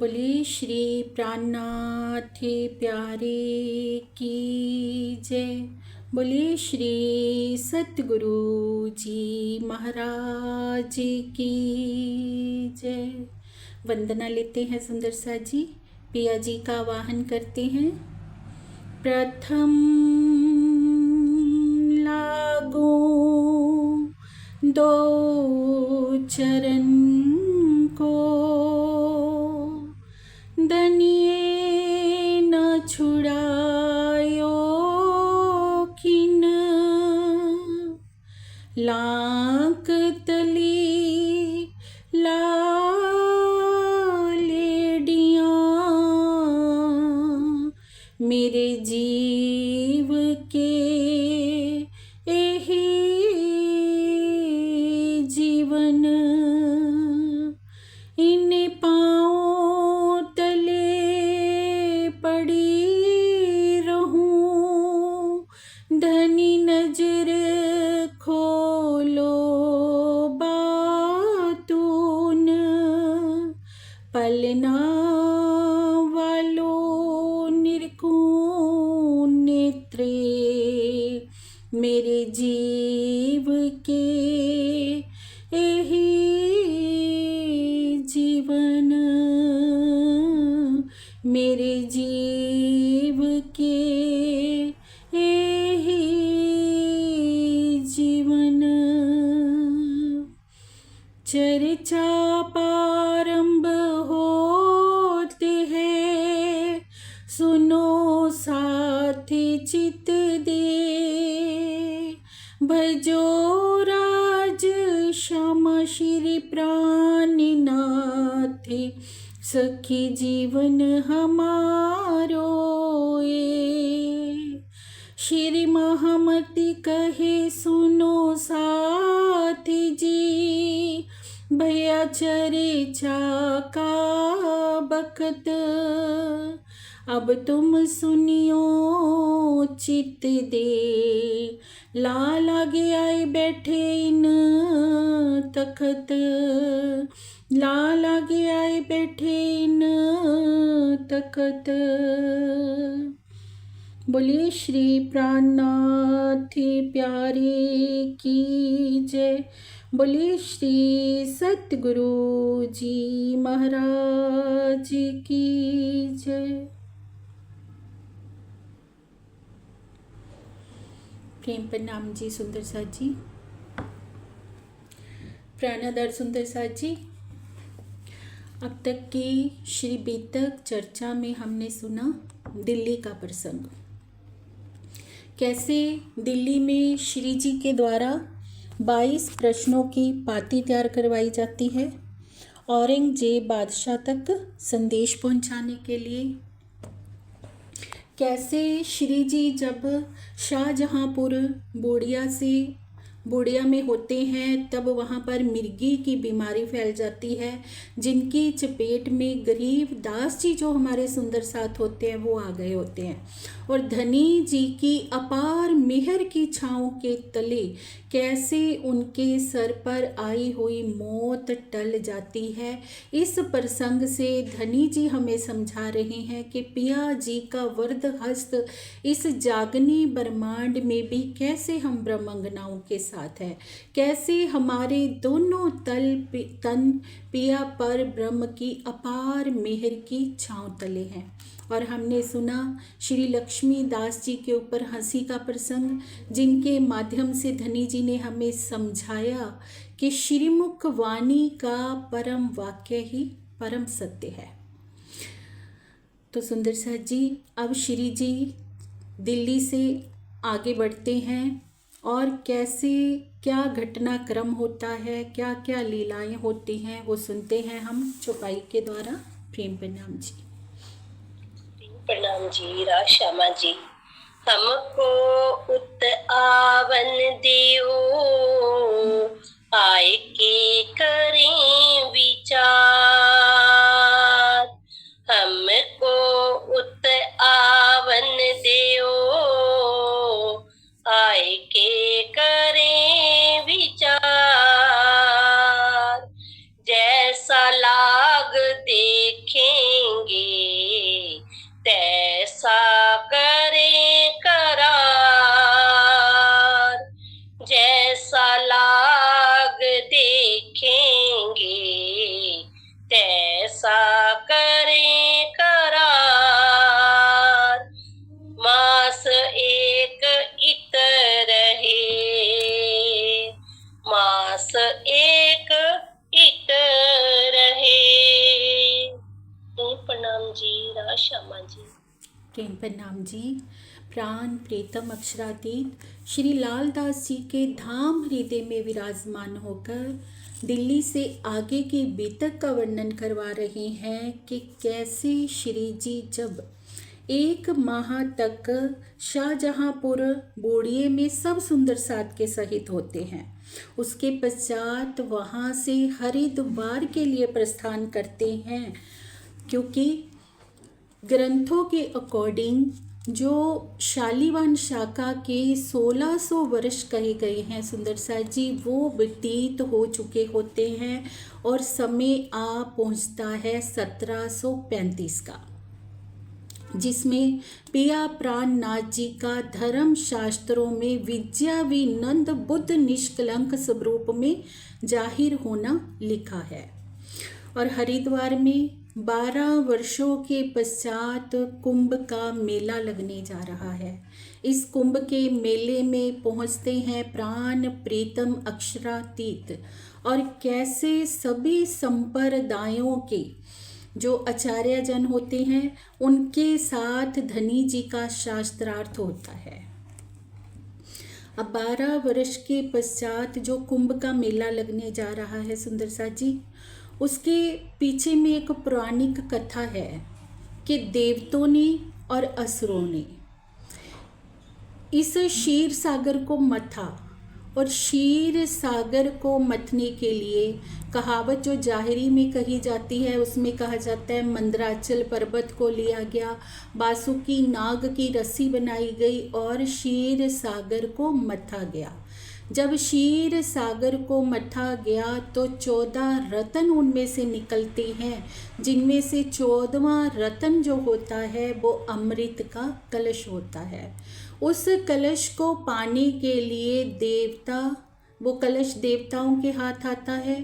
बोलिए श्री प्राणनाथ प्यारे की जय। बोलिए श्री सतगुरु जी महाराज की जय। वंदना लेते हैं सुंदर सा जी। पिया जी का आवाहन करते हैं। प्रथम लागो दो चरण को, दनिये न छुड़ायो किन, लांक तली लालेडियाँ मेरे जीव के एही जीवन, इन पाँव तले पड़ी रहूं, धनी नजर खोलो बातून, पलना वालों निरखूं नेत्रे मेरे जीव के एही जीवन, मेरे जीव के एही जीवन। चर्चा प्रारंभ होते है, सुनो साथी चित दे, भजो राज श्यामा श्री प्राणनाथ, सखी जीवन हमारो ये। श्री महामती कहे सुनो साथी जी, भैया चर्चा का बखत, अब तुम सुनियो चित दे, लाल आगे आए बैठे इन तखत, लाल आगे आए बैठे इन तखत। बोलिए श्री प्राणनाथ प्यारे की जय। बोलिए श्री सतगुरु जी महाराज की जय। प्रेम प्रणाम जी सुंदर सा जी। प्राणाधार सुंदर सा जी। अब तक की श्री बीतक चर्चा में हमने सुना दिल्ली का प्रसंग, कैसे दिल्ली में श्री जी के द्वारा 22 प्रश्नों की पाती तैयार करवाई जाती है औरंगजेब बादशाह तक संदेश पहुंचाने के लिए। कैसे श्री जी जब शाहजहाँपुर बोड़िया में होते हैं तब वहाँ पर मिर्गी की बीमारी फैल जाती है, जिनकी चपेट में गरीब दास जी जो हमारे सुंदर साथ होते हैं वो आ गए होते हैं, और धनी जी की अपार मेहर की छाँव के तले कैसे उनके सर पर आई हुई मौत टल जाती है। इस प्रसंग से धनी जी हमें समझा रहे हैं कि पिया जी का वरद हस्त इस जागनी ब्रह्मांड में भी कैसे हम ब्रह्मंगनाओं के साथ है, कैसे हमारे दोनों तन पिया पर ब्रह्म की अपार मेहर की छाँव तले हैं। और हमने सुना श्री लक्ष्मी दास जी के ऊपर हंसी का प्रसंग, जिनके माध्यम से धनी जी ने हमें समझाया कि श्रीमुख वाणी का परम वाक्य ही परम सत्य है। तो सुंदर सा जी अब श्री जी दिल्ली से आगे बढ़ते हैं और कैसे क्या घटनाक्रम होता है, क्या क्या लीलाएं होती हैं वो सुनते हैं हम चौपाई के द्वारा। प्रेम प्रणाम जी। प्रणाम जी। राज श्यामा जी। हमको उत आवन दियो, आए के करें विचार, हमको उत आवन दियो, आए के करें विचार, जैसा लाग देखें केन प्रणाम जी। प्राण प्रीतम अक्षरातीत श्री लालदास जी के धाम हृदय में विराजमान होकर दिल्ली से आगे के बीतक का वर्णन करवा रहे हैं कि कैसे श्री जी जब 1 माह तक शाहजहांपुर बोड़िए में सब सुंदर साथ के सहित होते हैं। उसके पश्चात वहाँ से हरिद्वार के लिए प्रस्थान करते हैं, क्योंकि ग्रंथों के अकॉर्डिंग जो शालीवान शाखा के 1600 वर्ष कहे गए हैं सुंदर साथ जी, वो व्यतीत हो चुके होते हैं और समय आ पहुंचता है 1735 का, जिसमें पिया प्राणनाथ जी का धर्म शास्त्रों में विद्याविनंद बुद्ध निष्कलंक स्वरूप में जाहिर होना लिखा है। और हरिद्वार में 12 वर्षों के पश्चात कुंभ का मेला लगने जा रहा है। इस कुंभ के मेले में पहुंचते हैं प्राण प्रीतम अक्षरातीत, और कैसे सभी संप्रदायों के जो आचार्य जन होते हैं उनके साथ धनी जी का शास्त्रार्थ होता है। अब 12 वर्ष के पश्चात जो कुंभ का मेला लगने जा रहा है सुंदर साथ जी, उसके पीछे में एक पौराणिक कथा है कि देवताओं ने और असुरों ने इस क्षीर सागर को मथा, और क्षीर सागर को मथने के लिए कहावत जो जाहिरी में कही जाती है उसमें कहा जाता है मंदराचल पर्वत को लिया गया, बासुकी नाग की रस्सी बनाई गई और क्षीर सागर को मथा गया। जब क्षीर सागर को मथा गया तो 14 रत्न उनमें से निकलते हैं, जिनमें से 14वां रत्न जो होता है वो अमृत का कलश होता है। उस कलश को पाने के लिए वो कलश देवताओं के हाथ आता है,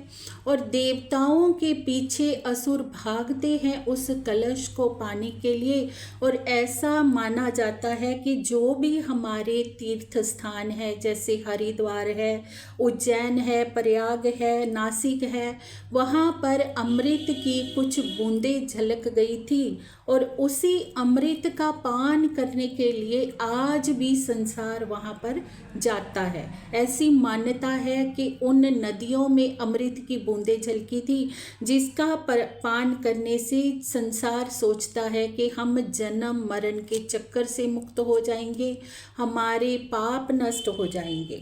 और देवताओं के पीछे असुर भागते हैं उस कलश को पाने के लिए। और ऐसा माना जाता है कि जो भी हमारे तीर्थ स्थान है, जैसे हरिद्वार है, उज्जैन है, प्रयाग है, नासिक है, वहाँ पर अमृत की कुछ बूंदें झलक गई थी, और उसी अमृत का पान करने के लिए आज भी संसार वहाँ पर जाता है। ऐसी मान्यता है कि उन नदियों में अमृत की बूंदें झलकी थी, जिसका पान करने से संसार सोचता है कि हम जन्म मरण के चक्कर से मुक्त हो जाएंगे, हमारे पाप नष्ट हो जाएंगे।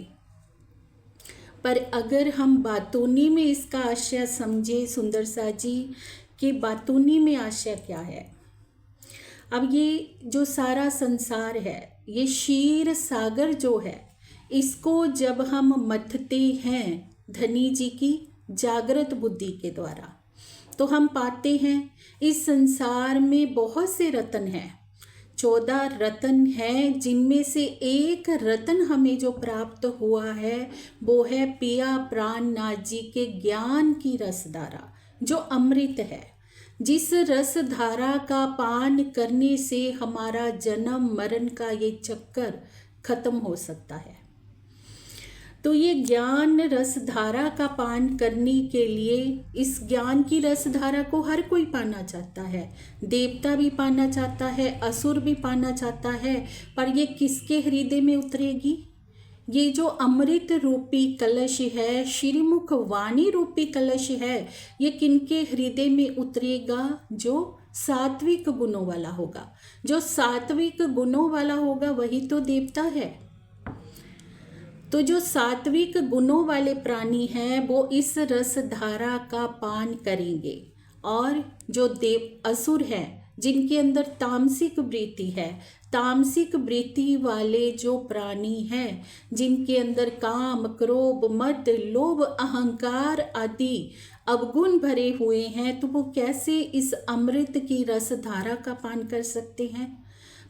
पर अगर हम बातूनी में इसका आशय समझे सुंदर सा जी, कि बातूनी में आशय क्या है। अब ये जो सारा संसार है, ये क्षीर सागर जो है, इसको जब हम मथते हैं धनी जी की जागृत बुद्धि के द्वारा, तो हम पाते हैं इस संसार में बहुत से रत्न हैं। 14 रत्न हैं, जिनमें से एक रत्न हमें जो प्राप्त हुआ है वो है पिया प्राणनाथ जी के ज्ञान की रसधारा, जो अमृत है, जिस रस धारा का पान करने से हमारा जन्म मरण का ये चक्कर खत्म हो सकता है। तो ये ज्ञान रस धारा का पान करने के लिए, इस ज्ञान की रस धारा को हर कोई पाना चाहता है, देवता भी पाना चाहता है, असुर भी पाना चाहता है, पर ये किसके हृदय में उतरेगी। ये जो अमृत रूपी कलश है, श्रीमुख वाणी रूपी कलश है, ये किनके हृदय में उतरेगा। जो सात्विक गुणों वाला होगा। जो सात्विक गुणों वाला होगा वही तो देवता है। तो जो सात्विक गुणों वाले प्राणी हैं वो इस रस धारा का पान करेंगे, और जो देव असुर हैं जिनके अंदर तामसिक वृत्ति है, तामसिक वृत्ति वाले जो प्राणी हैं, जिनके अंदर काम क्रोध मद लोभ अहंकार आदि अवगुण भरे हुए हैं, तो वो कैसे इस अमृत की रस धारा का पान कर सकते हैं।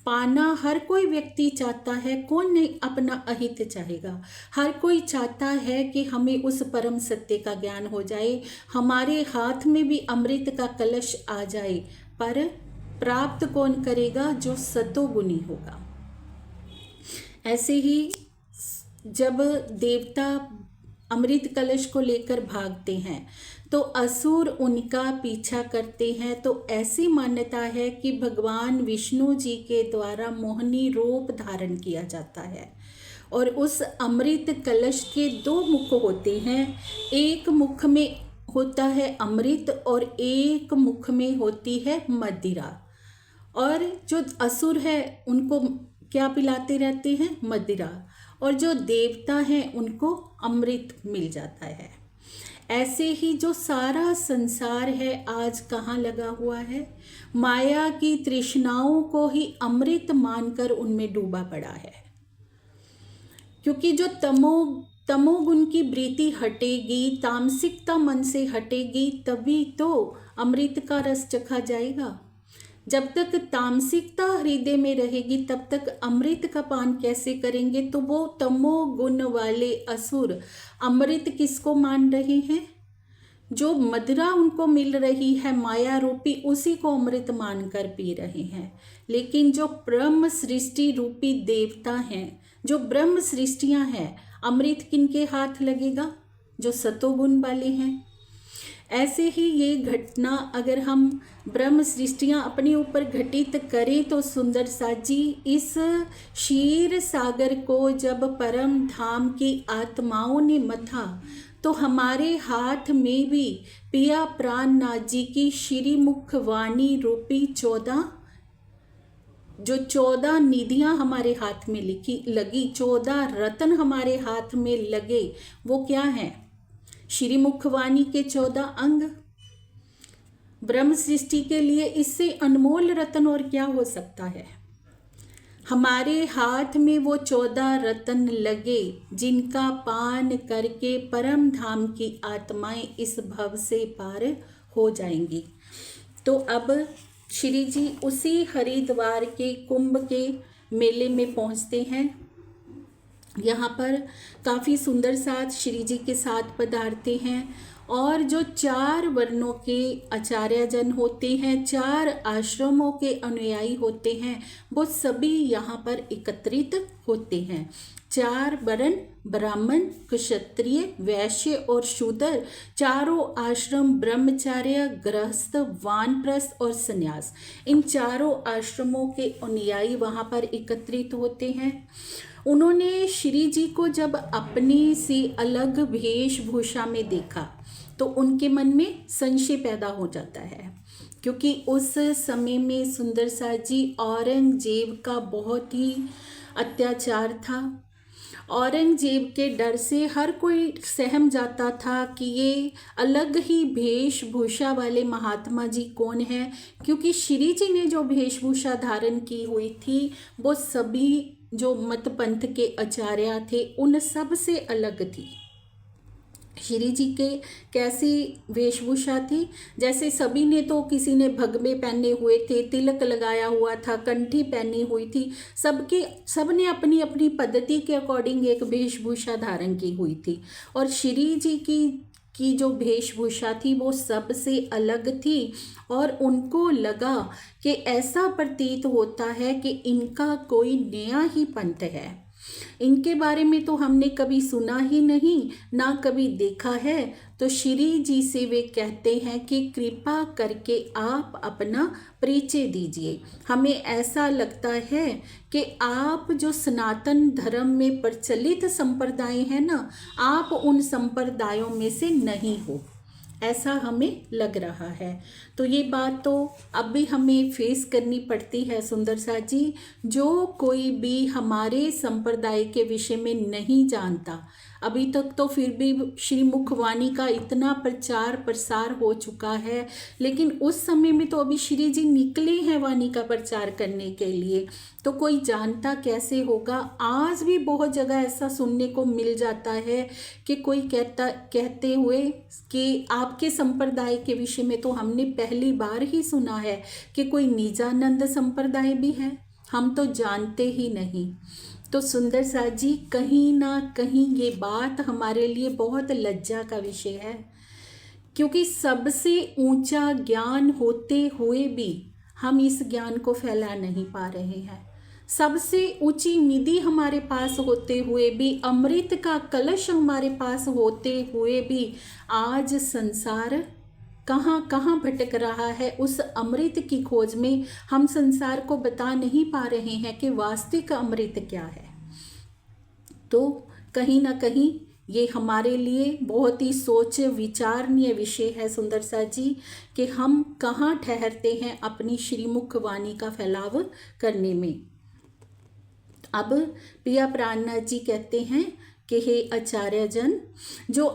पाना हर कोई व्यक्ति चाहता है, कौन नहीं अपना अहित चाहेगा। हर कोई चाहता है कि हमें उस परम सत्य का ज्ञान हो जाए, हमारे हाथ में भी अमृत का कलश आ जाए, पर प्राप्त कौन करेगा। जो सतोगुणी होगा। ऐसे ही जब देवता अमृत कलश को लेकर भागते हैं तो असुर उनका पीछा करते हैं। तो ऐसी मान्यता है कि भगवान विष्णु जी के द्वारा मोहिनी रूप धारण किया जाता है और उस अमृत कलश के दो मुख होते हैं। एक मुख में होता है अमृत और एक मुख में होती है मदिरा। और जो असुर है उनको क्या पिलाते रहते हैं? मदिरा। और जो देवता हैं उनको अमृत मिल जाता है। ऐसे ही जो सारा संसार है आज कहाँ लगा हुआ है? माया की तृष्णाओं को ही अमृत मानकर उनमें डूबा पड़ा है। क्योंकि जो तमोगुण की वृत्ति हटेगी, तामसिकता मन से हटेगी, तभी तो अमृत का रस चखा जाएगा। जब तक तामसिकता हृदय में रहेगी तब तक अमृत का पान कैसे करेंगे? तो वो तमोगुण वाले असुर अमृत किसको मान रहे हैं? जो मदिरा उनको मिल रही है माया रूपी, उसी को अमृत मानकर पी रहे हैं। लेकिन जो ब्रह्म सृष्टि रूपी देवता हैं, जो ब्रह्म सृष्टियां हैं, अमृत किनके हाथ लगेगा? जो सतोगुण वाले हैं। ऐसे ही ये घटना अगर हम ब्रह्म सृष्टियाँ अपने ऊपर घटित करें तो सुंदर साजी, इस क्षीर सागर को जब परम धाम की आत्माओं ने मथा तो हमारे हाथ में भी पिया प्राणनाथ जी की श्रीमुख वाणी रूपी 14 निधियां हमारे हाथ में लगी, 14 रत्न हमारे हाथ में लगे। वो क्या हैं? श्रीमुखवाणी के 14 अंग। ब्रह्म सृष्टि के लिए इससे अनमोल रत्न और क्या हो सकता है? हमारे हाथ में वो 14 रत्न लगे जिनका पान करके परम धाम की आत्माएं इस भव से पार हो जाएंगी। तो अब श्री जी उसी हरिद्वार के कुंभ के मेले में पहुंचते हैं। यहाँ पर काफ़ी सुंदर साथ श्री जी के साथ पधारते हैं और जो 4 वर्णों के आचार्यजन होते हैं, 4 आश्रमों के अनुयायी होते हैं, वो सभी यहाँ पर एकत्रित होते हैं। 4 वर्ण, ब्राह्मण, क्षत्रिय, वैश्य और शूद्र, चारों आश्रम ब्रह्मचार्य, गृहस्थ, वानप्रस्थ और संन्यास, इन चारों आश्रमों के अनुयायी वहाँ पर एकत्रित होते हैं। उन्होंने श्री जी को जब अपनी सी अलग वेशभूषा में देखा तो उनके मन में संशय पैदा हो जाता है, क्योंकि उस समय में सुंदर सा जी औरंगजेब का बहुत ही अत्याचार था। औरंगजेब के डर से हर कोई सहम जाता था कि ये अलग ही वेशभूषा वाले महात्मा जी कौन हैं, क्योंकि श्री जी ने जो वेशभूषा धारण की हुई थी वो सभी जो मत पंथ के आचार्य थे उन सब से अलग थी। श्री जी के कैसी वेशभूषा थी? जैसे सभी ने तो, किसी ने भगवे पहने हुए थे, तिलक लगाया हुआ था, कंठी पहनी हुई थी, सबने अपनी अपनी पद्धति के अकॉर्डिंग एक वेशभूषा धारण की हुई थी। और श्री जी की जो वेशभूषा थी वो सबसे अलग थी और उनको लगा कि ऐसा प्रतीत होता है कि इनका कोई नया ही पंथ है। इनके बारे में तो हमने कभी सुना ही नहीं, ना कभी देखा है। तो श्री जी से वे कहते हैं कि कृपा करके आप अपना परिचय दीजिए। हमें ऐसा लगता है कि आप जो सनातन धर्म में प्रचलित संप्रदाय हैं ना, आप उन संप्रदायों में से नहीं हो, ऐसा हमें लग रहा है। तो ये बात तो अब भी हमें फेस करनी पड़ती है सुंदर सा जी। जो कोई भी हमारे संप्रदाय के विषय में नहीं जानता, अभी तक तो फिर भी श्रीमुखवाणी का इतना प्रचार प्रसार हो चुका है, लेकिन उस समय में तो अभी श्री जी निकले हैं वाणी का प्रचार करने के लिए, तो कोई जानता कैसे होगा। आज भी बहुत जगह ऐसा सुनने को मिल जाता है कि कोई कहते हुए कि आपके संप्रदाय के विषय में तो हमने पहली बार ही सुना है कि कोई निजानंद संप्रदाय भी है, हम तो जानते ही नहीं। तो सुंदर सा जी, कहीं ना कहीं ये बात हमारे लिए बहुत लज्जा का विषय है, क्योंकि सबसे ऊंचा ज्ञान होते हुए भी हम इस ज्ञान को फैला नहीं पा रहे हैं। सबसे ऊंची निधि हमारे पास होते हुए भी, अमृत का कलश हमारे पास होते हुए भी आज संसार कहाँ कहाँ भटक रहा है। उस अमृत की खोज में हम संसार को बता नहीं पा रहे हैं कि वास्तविक अमृत क्या है। तो कहीं ना कहीं ये हमारे लिए बहुत ही सोच विचारणीय विषय है सुंदर सा जी, कि हम कहाँ ठहरते हैं अपनी श्रीमुख वाणी का फैलाव करने में। अब प्रिया प्राणनाथ जी कहते हैं कि हे आचार्य जन, जो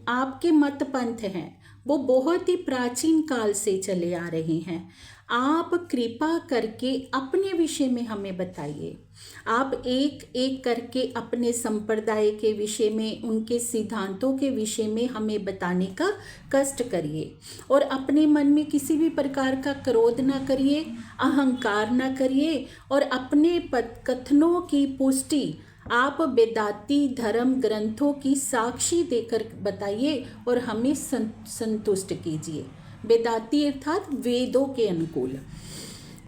आपके मत पंथ हैं वो बहुत ही प्राचीन काल से चले आ रहे हैं। आप कृपा करके अपने विषय में हमें बताइए। आप एक एक करके अपने संप्रदाय के विषय में, उनके सिद्धांतों के विषय में हमें बताने का कष्ट करिए, और अपने मन में किसी भी प्रकार का क्रोध ना करिए, अहंकार ना करिए, और अपने कथनों की पुष्टि आप वेदांती धर्म ग्रंथों की साक्षी देकर बताइए और हमें संतुष्ट कीजिए। वेदांती अर्थात वेदों के अनुकूल।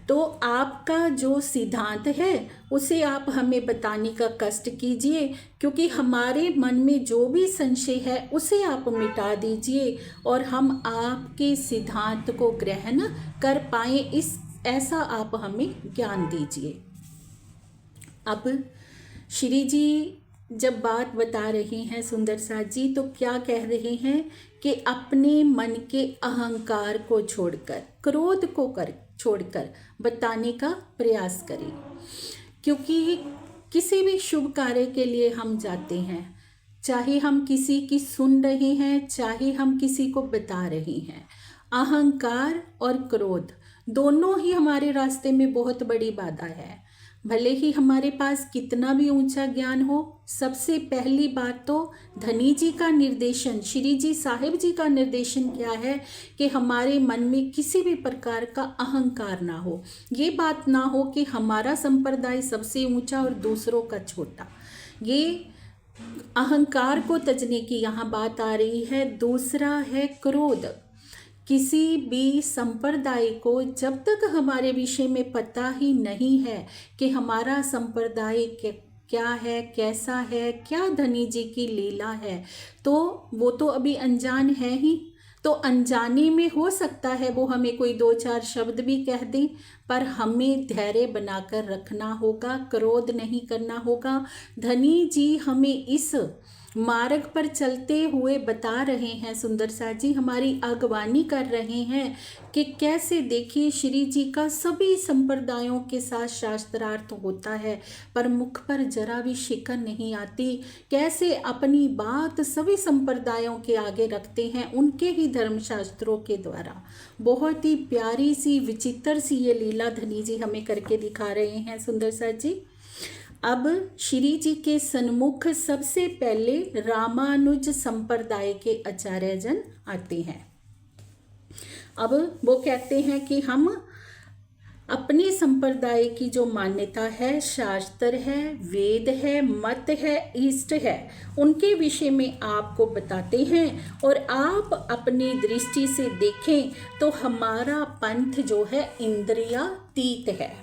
तो आपका जो सिद्धांत है उसे आप हमें बताने का कष्ट कीजिए, क्योंकि हमारे मन में जो भी संशय है उसे आप मिटा दीजिए और हम आपके सिद्धांत को ग्रहण कर पाएँ, ऐसा आप हमें ज्ञान दीजिए। अब श्री जी जब बात बता रहे हैं सुंदर साथ जी, तो क्या कह रहे हैं कि अपने मन के अहंकार को छोड़कर, क्रोध को छोड़कर बताने का प्रयास करें। क्योंकि किसी भी शुभ कार्य के लिए हम जाते हैं, चाहे हम किसी की सुन रहे हैं, चाहे हम किसी को बता रहे हैं, अहंकार और क्रोध दोनों ही हमारे रास्ते में बहुत बड़ी बाधा है। भले ही हमारे पास कितना भी ऊंचा ज्ञान हो, सबसे पहली बात तो धनी जी का निर्देशन, श्री जी साहिब जी का निर्देशन क्या है कि हमारे मन में किसी भी प्रकार का अहंकार ना हो। ये बात ना हो कि हमारा संप्रदाय सबसे ऊंचा और दूसरों का छोटा। ये अहंकार को तजने की यहाँ बात आ रही है। दूसरा है क्रोध। किसी भी संप्रदाय को जब तक हमारे विषय में पता ही नहीं है कि हमारा संप्रदाय क्या है, कैसा है, क्या धनी जी की लीला है, तो वो तो अभी अनजान है ही। तो अनजाने में हो सकता है वो हमें कोई 2-4 शब्द भी कह दें, पर हमें धैर्य बनाकर रखना होगा, क्रोध नहीं करना होगा। धनी जी हमें इस मार्ग पर चलते हुए बता रहे हैं, सुंदर सा जी हमारी अगवानी कर रहे हैं कि कैसे, देखिए श्री जी का सभी संप्रदायों के साथ शास्त्रार्थ होता है पर मुख पर जरा भी शिकन नहीं आती। कैसे अपनी बात सभी संप्रदायों के आगे रखते हैं उनके ही धर्मशास्त्रों के द्वारा। बहुत ही प्यारी सी विचित्र सी ये लीला धनी जी हमें करके दिखा रहे हैं सुंदर सा जी। अब श्री जी के सन्मुख सबसे पहले रामानुज संप्रदाय के आचार्य जन आते हैं। अब वो कहते हैं कि हम अपने संप्रदाय की जो मान्यता है, शास्त्र है, वेद है, मत है, इष्ट है, उनके विषय में आपको बताते हैं और आप अपनी दृष्टि से देखें तो हमारा पंथ जो है इंद्रियातीत है।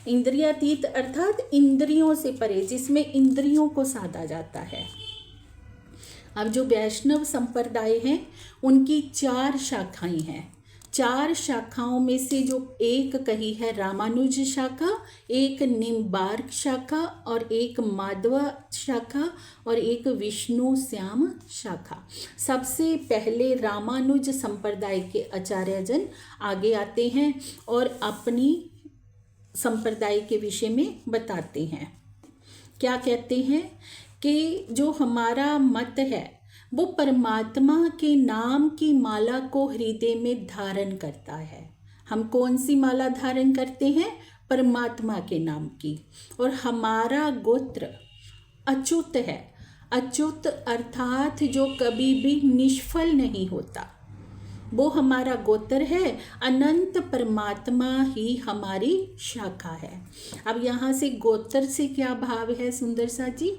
इंद्रियातीत अर्थात इंद्रियों से परे, जिसमें इंद्रियों को साधा जाता है। अब जो वैष्णव संप्रदाय हैं उनकी 4 शाखाएं हैं। 4 शाखाओं में से जो एक कही है रामानुज शाखा, एक निम्बार्क शाखा और एक माधवा शाखा और एक विष्णु श्याम शाखा। सबसे पहले रामानुज संप्रदाय के आचार्य जन आगे आते हैं और अपनी संप्रदाय के विषय में बताते हैं। क्या कहते हैं कि जो हमारा मत है वो परमात्मा के नाम की माला को हृदय में धारण करता है। हम कौन सी माला धारण करते हैं? परमात्मा के नाम की। और हमारा गोत्र अच्युत है। अच्युत अर्थात जो कभी भी निष्फल नहीं होता, वो हमारा गोत्र है। अनंत परमात्मा ही हमारी शाखा है। अब यहाँ से गोत्र से क्या भाव है सुंदर सा जी?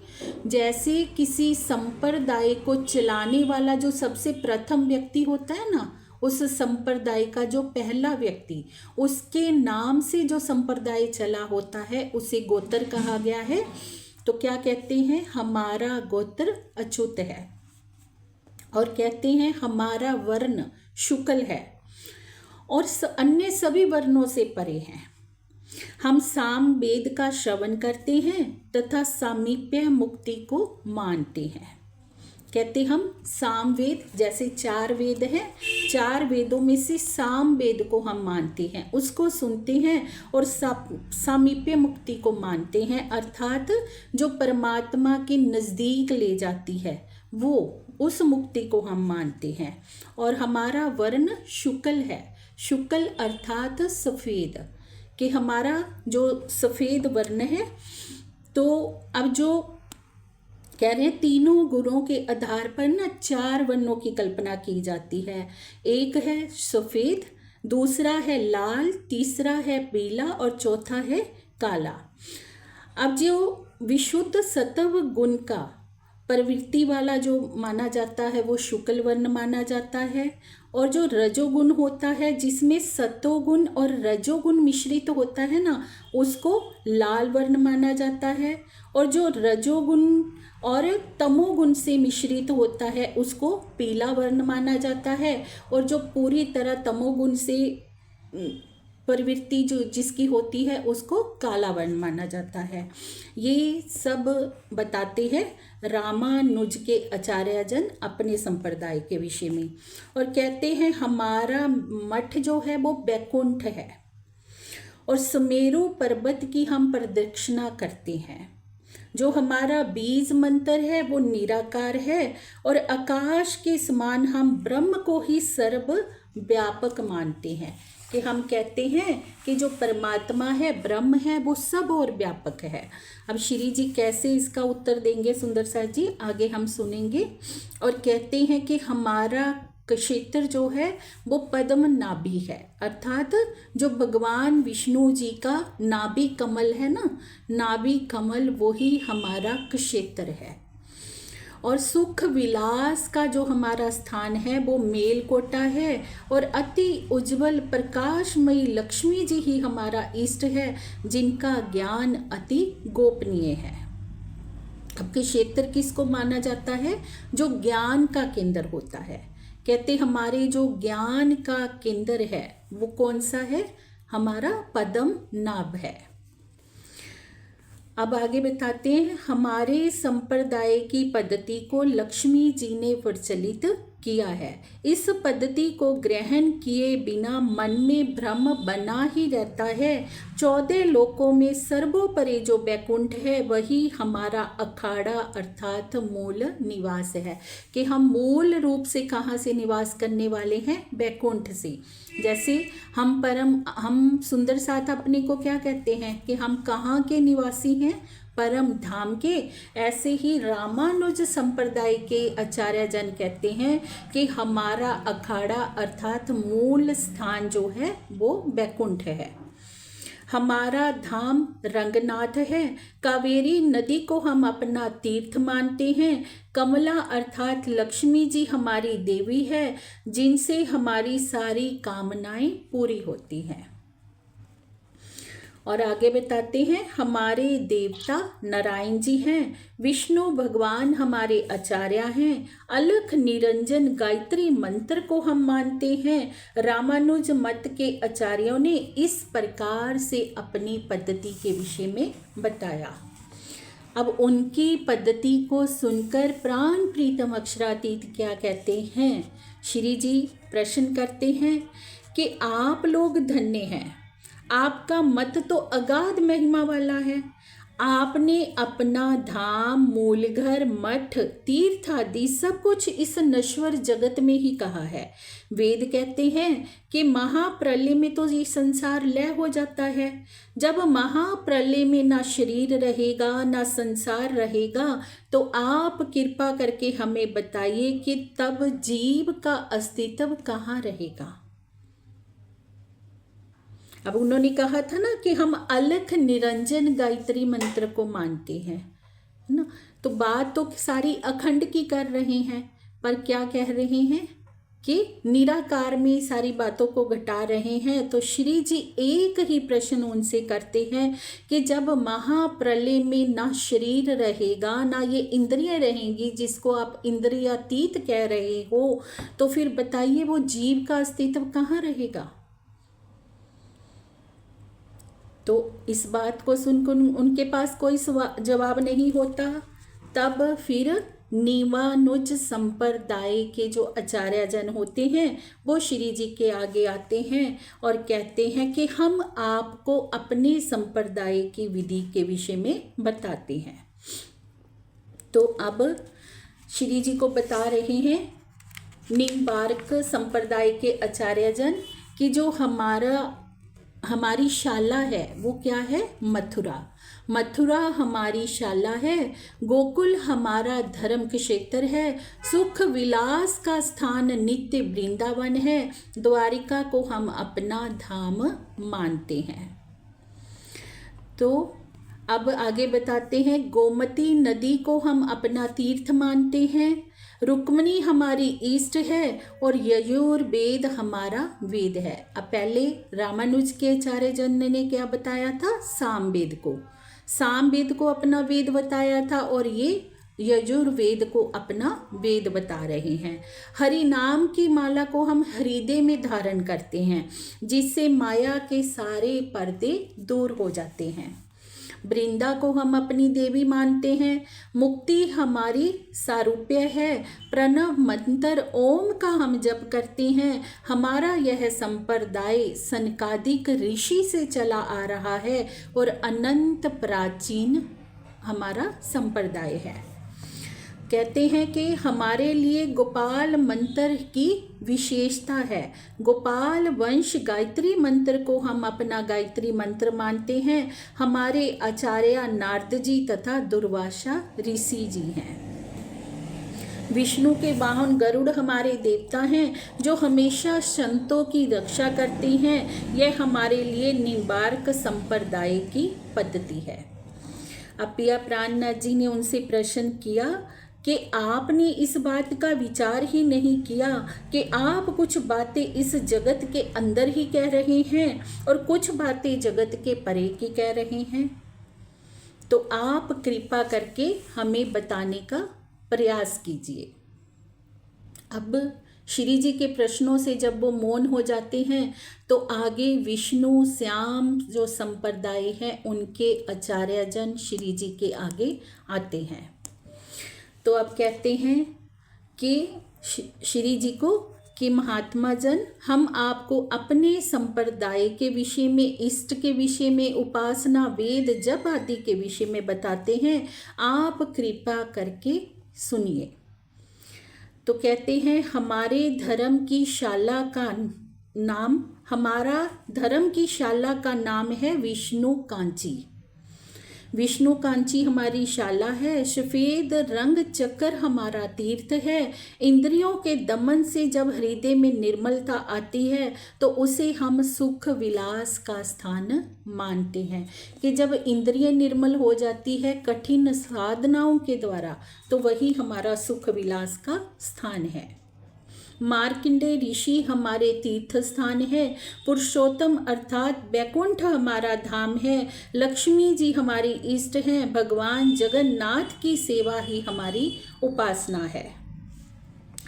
जैसे किसी संप्रदाय को चलाने वाला जो सबसे प्रथम व्यक्ति होता है ना, उस संप्रदाय का जो पहला व्यक्ति, उसके नाम से जो संप्रदाय चला होता है उसे गोत्र कहा गया है। तो क्या कहते हैं, हमारा गोत्र अच्युत है, और कहते हैं हमारा वर्ण शुक्ल है और अन्य सभी वर्णों से परे हैं। हम साम वेद का श्रवण करते हैं तथा सामीप्य मुक्ति को मानते हैं। कहते हम साम वेद, जैसे 4 वेद हैं, 4 वेदों में से साम वेद को हम मानते हैं, उसको सुनते हैं और सामीप्य मुक्ति को मानते हैं, अर्थात जो परमात्मा के नज़दीक ले जाती है वो, उस मुक्ति को हम मानते हैं। और हमारा वर्ण शुक्ल है, शुक्ल अर्थात सफ़ेद, कि हमारा जो सफ़ेद वर्ण है। तो अब जो कह रहे हैं तीनों गुणों के आधार पर ना 4 वर्णों की कल्पना की जाती है। एक है सफ़ेद, दूसरा है लाल, तीसरा है पीला और चौथा है काला। अब जो विशुद्ध सत्व गुण का प्रवृत्ति वाला जो माना जाता है वो शुक्ल वर्ण माना जाता है, और जो रजोगुण होता है जिसमें सत्वगुण और रजोगुण मिश्रित होता है ना, उसको लाल वर्ण माना जाता है, और जो रजोगुण और तमोगुण से मिश्रित होता है उसको पीला वर्ण माना जाता है, और जो पूरी तरह तमोगुण से प्रवृत्ति जो जिसकी होती है उसको काला वर्ण माना जाता है। ये सब बताते हैं रामानुज के आचार्यजन अपने संप्रदाय के विषय में, और कहते हैं हमारा मठ जो है वो बैकुंठ है, और सुमेरु पर्वत की हम प्रदक्षिणा करते हैं। जो हमारा बीज मंत्र है वो निराकार है, और आकाश के समान हम ब्रह्म को ही सर्व व्यापक मानते हैं, कि हम कहते हैं कि जो परमात्मा है, ब्रह्म है, वो सब और व्यापक है। अब श्री जी कैसे इसका उत्तर देंगे सुंदर साथ जी, आगे हम सुनेंगे। और कहते हैं कि हमारा क्षेत्र जो है वो पद्म नाभि है, अर्थात जो भगवान विष्णु जी का नाभि कमल है ना, नाभि कमल वही हमारा क्षेत्र है। और सुख विलास का जो हमारा स्थान है वो मेलकोटा है, और अति उज्जवल प्रकाशमयी लक्ष्मी जी ही हमारा इष्ट है, जिनका ज्ञान अति गोपनीय है। अब क्षेत्र किसको माना जाता है, जो ज्ञान का केंद्र होता है। कहते हमारे जो ज्ञान का केंद्र है वो कौन सा है, हमारा पद्म नाभ है। अब आगे बताते हैं, हमारे संप्रदाय की पद्धति को लक्ष्मी जी ने प्रचलित किया है। इस पद्धति को ग्रहण किए बिना मन में भ्रम बना ही रहता है। 14 लोकों में सर्वोपरि जो बैकुंठ है वही हमारा अखाड़ा अर्थात मूल निवास है, कि हम मूल रूप से कहाँ से निवास करने वाले हैं, बैकुंठ से। जैसे हम सुंदर साथ अपने को क्या कहते हैं कि हम कहाँ के निवासी हैं, परम धाम के। ऐसे ही रामानुज संप्रदाय के आचार्यजन कहते हैं कि हमारा अखाड़ा अर्थात मूल स्थान जो है वो बैकुंठ है। हमारा धाम रंगनाथ है। कावेरी नदी को हम अपना तीर्थ मानते हैं। कमला अर्थात लक्ष्मी जी हमारी देवी है, जिनसे हमारी सारी कामनाएं पूरी होती हैं। और आगे बताते हैं, हमारे देवता नारायण जी हैं। विष्णु भगवान हमारे आचार्य हैं। अलख निरंजन गायत्री मंत्र को हम मानते हैं। रामानुज मत के आचार्यों ने इस प्रकार से अपनी पद्धति के विषय में बताया। अब उनकी पद्धति को सुनकर प्राण प्रीतम अक्षरातीत क्या कहते हैं, श्री जी प्रश्न करते हैं कि आप लोग धन्य हैं, आपका मत तो अगाध महिमा वाला है। आपने अपना धाम, मूल घर, मठ, तीर्थ आदि सब कुछ इस नश्वर जगत में ही कहा है। वेद कहते हैं कि महाप्रलय में तो ये संसार लय हो जाता है। जब महाप्रलय में ना शरीर रहेगा ना संसार रहेगा, तो आप कृपा करके हमें बताइए कि तब जीव का अस्तित्व कहाँ रहेगा। अब उन्होंने कहा था ना कि हम अलख निरंजन गायत्री मंत्र को मानते हैं, है ना। तो बात तो सारी अखंड की कर रहे हैं, पर क्या कह रहे हैं, कि निराकार में सारी बातों को घटा रहे हैं। तो श्री जी एक ही प्रश्न उनसे करते हैं कि जब महाप्रलय में ना शरीर रहेगा ना ये इंद्रिय रहेंगी जिसको आप इंद्रियातीत कह रहे हो, तो फिर बताइए वो जीव का अस्तित्व कहाँ रहेगा। तो इस बात को सुनकर उनके पास कोई जवाब नहीं होता। तब फिर नीवानुज संप्रदाय के जो आचार्य जन होते हैं वो श्री जी के आगे आते हैं और कहते हैं कि हम आपको अपने संप्रदाय की विधि के विषय में बताते हैं। तो अब श्री जी को बता रहे हैं निम्बार्क संप्रदाय के आचार्य जन कि जो हमारी शाला है वो क्या है, मथुरा। मथुरा हमारी शाला है, गोकुल हमारा धर्म क्षेत्र है, सुख विलास का स्थान नित्य वृंदावन है, द्वारिका को हम अपना धाम मानते हैं। तो अब आगे बताते हैं, गोमती नदी को हम अपना तीर्थ मानते हैं, रुक्मणी हमारी इष्ट है और यजुर्वेद हमारा वेद है। अब पहले रामानुज के आचार्य जन ने क्या बताया था, सामवेद को अपना वेद बताया था और ये यजुर्वेद को अपना वेद बता रहे हैं। हरि नाम की माला को हम हृदय में धारण करते हैं जिससे माया के सारे पर्दे दूर हो जाते हैं। वृंदा को हम अपनी देवी मानते हैं, मुक्ति हमारी सारूप्य है, प्रणव मंत्र ओम का हम जप करते हैं। हमारा यह संप्रदाय सनकादिक ऋषि से चला आ रहा है और अनंत प्राचीन हमारा संप्रदाय है। कहते हैं कि हमारे लिए गोपाल मंत्र की विशेषता है। गोपाल वंश गायत्री मंत्र को हम अपना गायत्री मंत्र मानते हैं। हमारे आचार्य नारद जी तथा दुर्वासा ऋषि जी हैं। विष्णु के वाहन गरुड़ हमारे देवता हैं जो हमेशा संतों की रक्षा करते हैं। यह हमारे लिए निम्बार्क संप्रदाय की पद्धति है। अब पिया प्राणनाथ जी ने उनसे प्रश्न किया कि आपने इस बात का विचार ही नहीं किया कि आप कुछ बातें इस जगत के अंदर ही कह रहे हैं और कुछ बातें जगत के परे की कह रहे हैं। तो आप कृपा करके हमें बताने का प्रयास कीजिए। अब श्री जी के प्रश्नों से जब वो मौन हो जाते हैं तो आगे विष्णु श्याम जो संप्रदाय है उनके आचार्य जन श्री जी के आगे आते हैं। तो अब कहते हैं कि श्री जी को कि महात्मा जन, हम आपको अपने संप्रदाय के विषय में, इष्ट के विषय में, उपासना वेद जप आदि के विषय में बताते हैं, आप कृपा करके सुनिए। तो कहते हैं हमारे धर्म की शाला का नाम है विष्णु कांची। विष्णु कांची हमारी शाला है। सफेद रंग चक्र हमारा तीर्थ है। इंद्रियों के दमन से जब हृदय में निर्मलता आती है तो उसे हम सुख विलास का स्थान मानते हैं कि जब इंद्रिय निर्मल हो जाती है कठिन साधनाओं के द्वारा तो वही हमारा सुख विलास का स्थान है। मार्कंडेय ऋषि हमारे तीर्थ स्थान है। पुरुषोत्तम अर्थात वैकुंठ हमारा धाम है। लक्ष्मी जी हमारी इष्ट हैं। भगवान जगन्नाथ की सेवा ही हमारी उपासना है।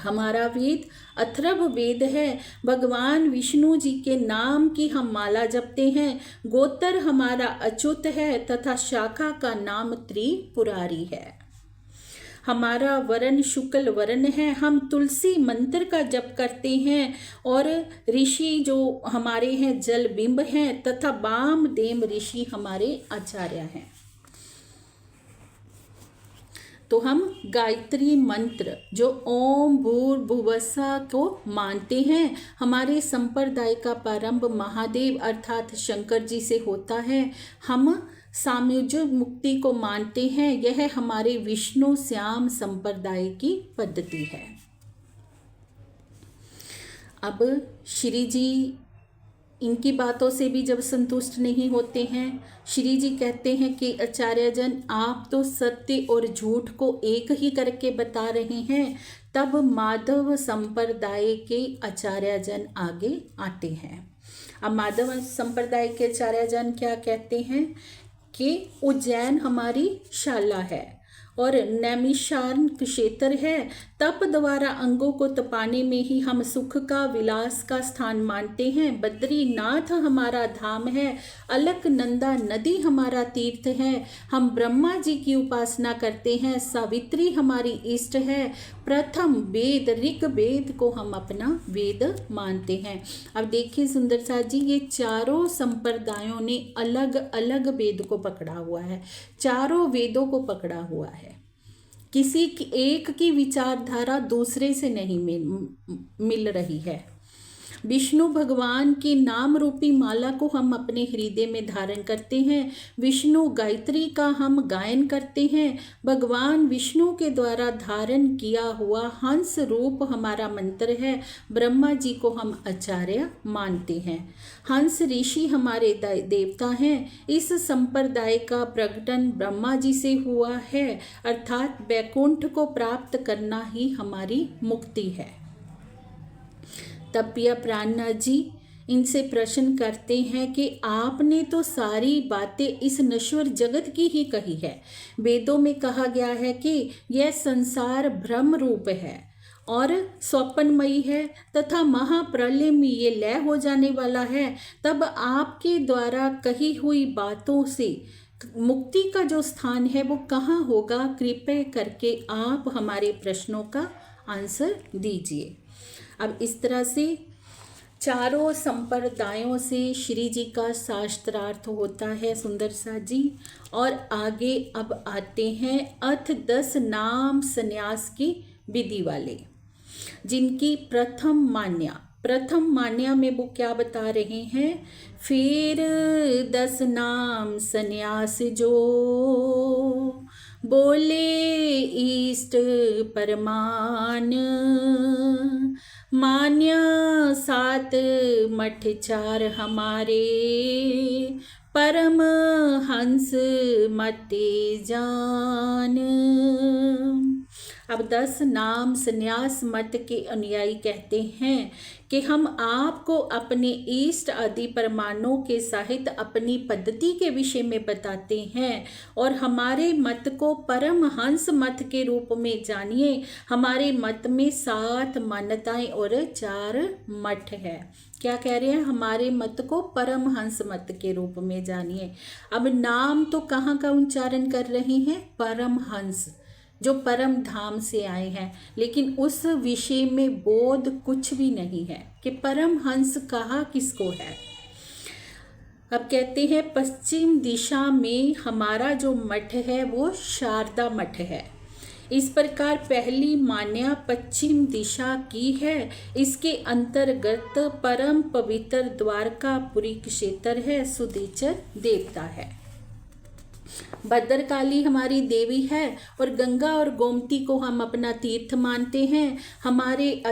हमारा वेद अथर्व वेद है। भगवान विष्णु जी के नाम की हम माला जपते हैं। गोत्र हमारा अच्युत है तथा शाखा का नाम त्रिपुरारी है। हमारा वर्ण शुक्ल वर्ण है। हम तुलसी मंत्र का जप करते हैं और ऋषि जो हमारे हैं जल बिंब हैं तथा वामदेव ऋषि हमारे आचार्य हैं। तो हम गायत्री मंत्र जो ओम भूर्भुवस्सुः को मानते हैं। हमारे संप्रदाय का प्रारंभ महादेव अर्थात शंकर जी से होता है। हम साम्योजक मुक्ति को मानते हैं। यह हमारे विष्णु श्याम संप्रदाय की पद्धति है। अब श्री जी इनकी बातों से भी जब संतुष्ट नहीं होते हैं, श्री जी कहते हैं कि आचार्य जन, आप तो सत्य और झूठ को एक ही करके बता रहे हैं, तब माधव संप्रदाय के आचार्यजन आगे आते हैं। अब माधव संप्रदाय के आचार्यजन क्या कहते हैं कि उज्जैन हमारी शाला है और नैमिषारण्य क्षेत्र है, तप द्वारा अंगों को तपाने में ही हम सुख का विलास का स्थान मानते हैं। बद्रीनाथ हमारा धाम है, अलकनंदा नदी हमारा तीर्थ है, हम ब्रह्मा जी की उपासना करते हैं, सावित्री हमारी इष्ट है, प्रथम वेद ऋग्वेद को हम अपना वेद मानते हैं। अब देखिए सुंदर साथ जी, ये चारों संप्रदायों ने अलग अलग वेद को पकड़ा हुआ है, चारों वेदों को पकड़ा हुआ है। किसी एक की विचारधारा दूसरे से नहीं मिल रही है। विष्णु भगवान के नाम रूपी माला को हम अपने हृदय में धारण करते हैं, विष्णु गायत्री का हम गायन करते हैं। भगवान विष्णु के द्वारा धारण किया हुआ हंस रूप हमारा मंत्र है, ब्रह्मा जी को हम आचार्य मानते हैं। हंस ऋषि हमारे देवता हैं। इस संप्रदाय का प्रकटन ब्रह्मा जी से हुआ है, अर्थात वैकुंठ को प्राप्त करना ही हमारी मुक्ति है। तब प्रिय प्राणनाथ जी इनसे प्रश्न करते हैं कि आपने तो सारी बातें इस नश्वर जगत की ही कही है। वेदों में कहा गया है कि यह संसार भ्रम रूप है और स्वप्नमयी है तथा महाप्रलय में ये लय हो जाने वाला है। तब आपके द्वारा कही हुई बातों से मुक्ति का जो स्थान है वो कहाँ होगा? कृपया करके आप हमारे प्रश्नों का आंसर दीजिए। अब इस तरह से चारों संप्रदायों से श्री जी का शास्त्रार्थ होता है सुंदर सा जी। और आगे अब आते हैं अथ 10 नाम संन्यास की विधि वाले, जिनकी प्रथम मान्या में वो क्या बता रहे हैं? फिर 10 नाम संन्यास जो बोले इष्ट परमान, मान्या 7 मठ 4 हमारे, परम हंस मते जान। अब 10 नाम संन्यास मत के अनुयायी कहते हैं कि हम आपको अपने इष्ट आदि प्रमाणों के सहित अपनी पद्धति के विषय में बताते हैं और हमारे मत को परम हंस मत के रूप में जानिए। हमारे मत में 7 मान्यताएं और 4 मठ है। क्या कह रहे हैं? हमारे मत को परम हंस मत के रूप में जानिए। अब नाम तो कहाँ का उच्चारण कर रहे हैं? परम हंस, जो परम धाम से आए हैं, लेकिन उस विषय में बोध कुछ भी नहीं है कि परम हंस कहा किसको है। अब कहते हैं पश्चिम दिशा में हमारा जो मठ है वो शारदा मठ है। इस प्रकार पहली मान्या पश्चिम दिशा की है। इसके अंतर्गत परम पवित्र द्वारकापुरी क्षेत्र है, सुदेचर देवता है। भद्रकाली हमारी देवी है और गंगा और गोमती को हम अपना तीर्थ मानते हैं। हमारे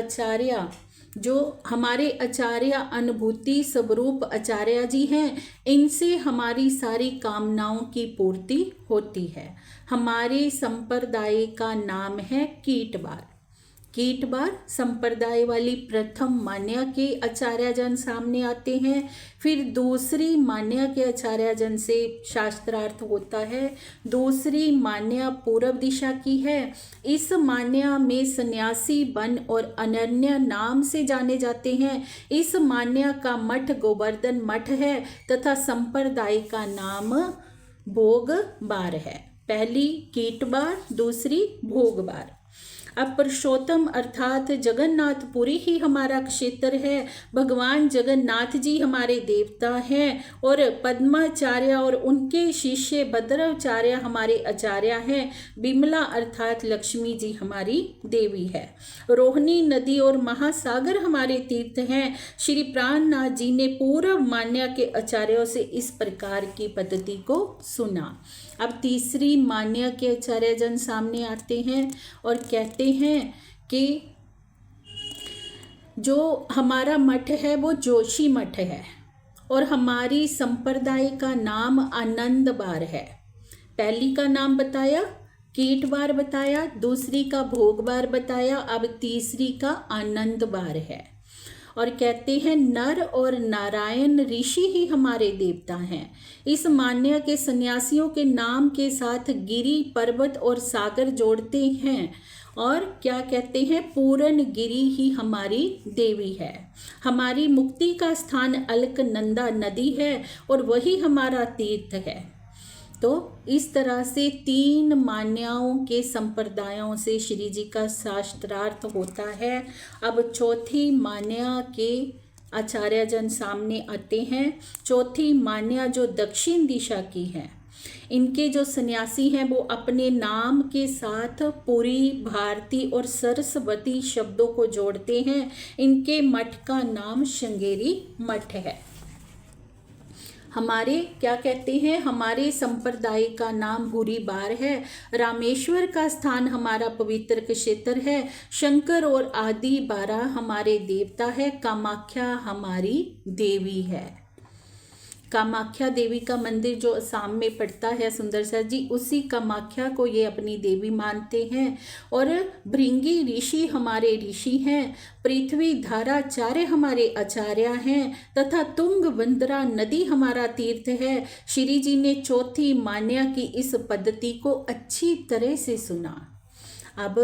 आचार्य अनुभूति स्वरूप आचार्य जी हैं, इनसे हमारी सारी कामनाओं की पूर्ति होती है। हमारे संप्रदाय का नाम है कीटबार संप्रदाय वाली प्रथम मान्या के आचार्यजन सामने आते हैं। फिर दूसरी मान्या के आचार्यजन से शास्त्रार्थ होता है। दूसरी मान्या पूर्व दिशा की है। इस मान्या में सन्यासी वन और अनन्य नाम से जाने जाते हैं। इस मान्या का मठ गोवर्धन मठ है तथा संप्रदाय का नाम भोगबार है। पहली कीटबार, दूसरी भोगबार। अब पुरुषोत्तम अर्थात जगन्नाथपुरी ही हमारा क्षेत्र है। भगवान जगन्नाथ जी हमारे देवता हैं और पद्माचार्य और उनके शिष्य भद्राचार्य हमारे आचार्य हैं। बिमला अर्थात लक्ष्मी जी हमारी देवी है। रोहिणी नदी और महासागर हमारे तीर्थ हैं। श्री प्राणनाथ जी ने पूर्व मान्या के आचार्यों से इस प्रकार की पद्धति को सुना। अब तीसरी मान्या के आचार्यजन सामने आते हैं और कहते हैं कि जो हमारा मठ है वो जोशी मठ है और हमारी संप्रदाय का नाम आनंद बार है। पहली का नाम बताया कीट बार बताया, दूसरी का भोग बार बताया, अब तीसरी का आनंद बार है। और कहते हैं नर और नारायण ऋषि ही हमारे देवता हैं। इस मान्य के सन्यासियों के नाम के साथ गिरि, पर्वत और सागर जोड़ते हैं और क्या कहते हैं, पूरन गिरि ही हमारी देवी है। हमारी मुक्ति का स्थान अलकनंदा नदी है और वही हमारा तीर्थ है। तो इस तरह से 3 मान्याओं के संप्रदायों से श्री जी का शास्त्रार्थ होता है। अब चौथी मान्या के आचार्य जन सामने आते हैं। चौथी मान्या जो दक्षिण दिशा की है, इनके जो सन्यासी हैं वो अपने नाम के साथ पुरी, भारती और सरस्वती शब्दों को जोड़ते हैं। इनके मठ का नाम श्रृंगेरी मठ है। हमारे क्या कहते हैं, हमारे संप्रदाय का नाम भूरी बार है। रामेश्वर का स्थान हमारा पवित्र क्षेत्र है। शंकर और आदि 12 हमारे देवता है। कामाख्या हमारी देवी है। कामाख्या देवी का मंदिर जो असम में पड़ता है सुंदर सा जी, उसी कामाख्या को ये अपनी देवी मानते हैं। और भृंगी ऋषि हमारे ऋषि हैं। पृथ्वी धाराचार्य हमारे आचार्य हैं तथा तुंगभद्रा नदी हमारा तीर्थ है। श्री जी ने चौथी मान्या की इस पद्धति को अच्छी तरह से सुना। अब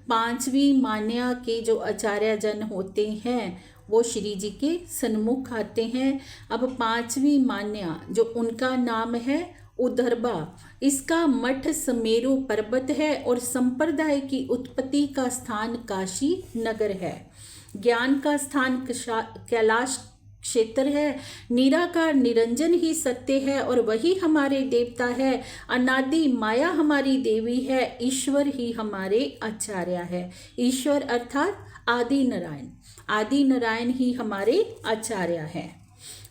5वीं मान्या के जो आचार्य जन होते हैं वो श्री जी के सन्मुख आते हैं। अब 5वीं मान्या जो उनका नाम है उदरबा, इसका मठ समेरु पर्वत है और संप्रदाय की उत्पत्ति का स्थान काशी नगर है। ज्ञान का स्थान कैलाश क्षेत्र है। निराकार निरंजन ही सत्य है और वही हमारे देवता है। अनादि माया हमारी देवी है। ईश्वर ही हमारे आचार्य है। ईश्वर अर्थात आदि नारायण, आदि नारायण ही हमारे आचार्य हैं।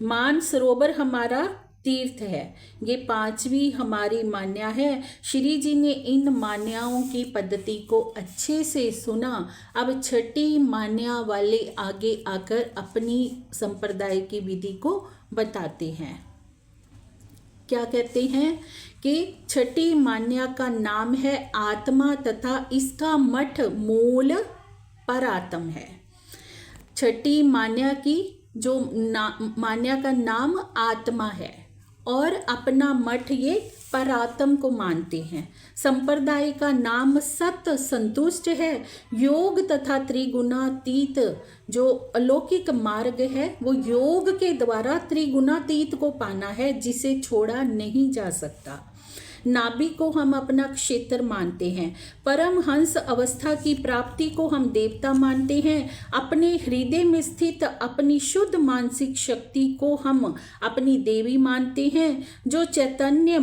मान सरोवर हमारा तीर्थ है। ये 5वीं हमारी मान्या है। श्री जी ने इन मान्याओं की पद्धति को अच्छे से सुना। अब 6ठी मान्या वाले आगे आकर अपनी संप्रदाय की विधि को बताते हैं। क्या कहते हैं कि 6ठी मान्या का नाम है आत्मा तथा इसका मठ मूल परातम है। 6ठी मान्या की जो मान्या का नाम आत्मा है और अपना मठ ये परातम को मानते हैं। संप्रदाय का नाम सत संतुष्ट है। योग तथा त्रिगुणातीत जो अलौकिक मार्ग है वो योग के द्वारा त्रिगुणातीत को पाना है, जिसे छोड़ा नहीं जा सकता। नाभि को हम अपना क्षेत्र मानते हैं। परम हंस अवस्था की प्राप्ति को हम देवता मानते हैं। अपने हृदय में स्थित अपनी शुद्ध मानसिक शक्ति को हम अपनी देवी मानते हैं। जो चैतन्य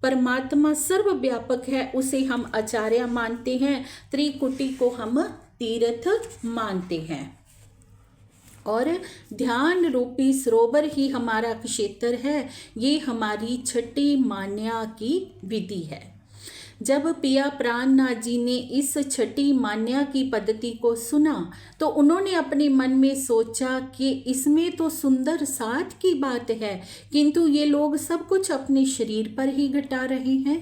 परमात्मा सर्वव्यापक है उसे हम आचार्य मानते हैं। त्रिकुटी को हम तीर्थ मानते हैं। और ध्यान रूपी सरोवर ही हमारा क्षेत्र है। ये हमारी 6ठी मान्या की विधि है। जब पिया प्राणनाथ जी ने इस 6ठी मान्या की पद्धति को सुना तो उन्होंने अपने मन में सोचा कि इसमें तो सुंदर साथ की बात है, किंतु ये लोग सब कुछ अपने शरीर पर ही घटा रहे हैं।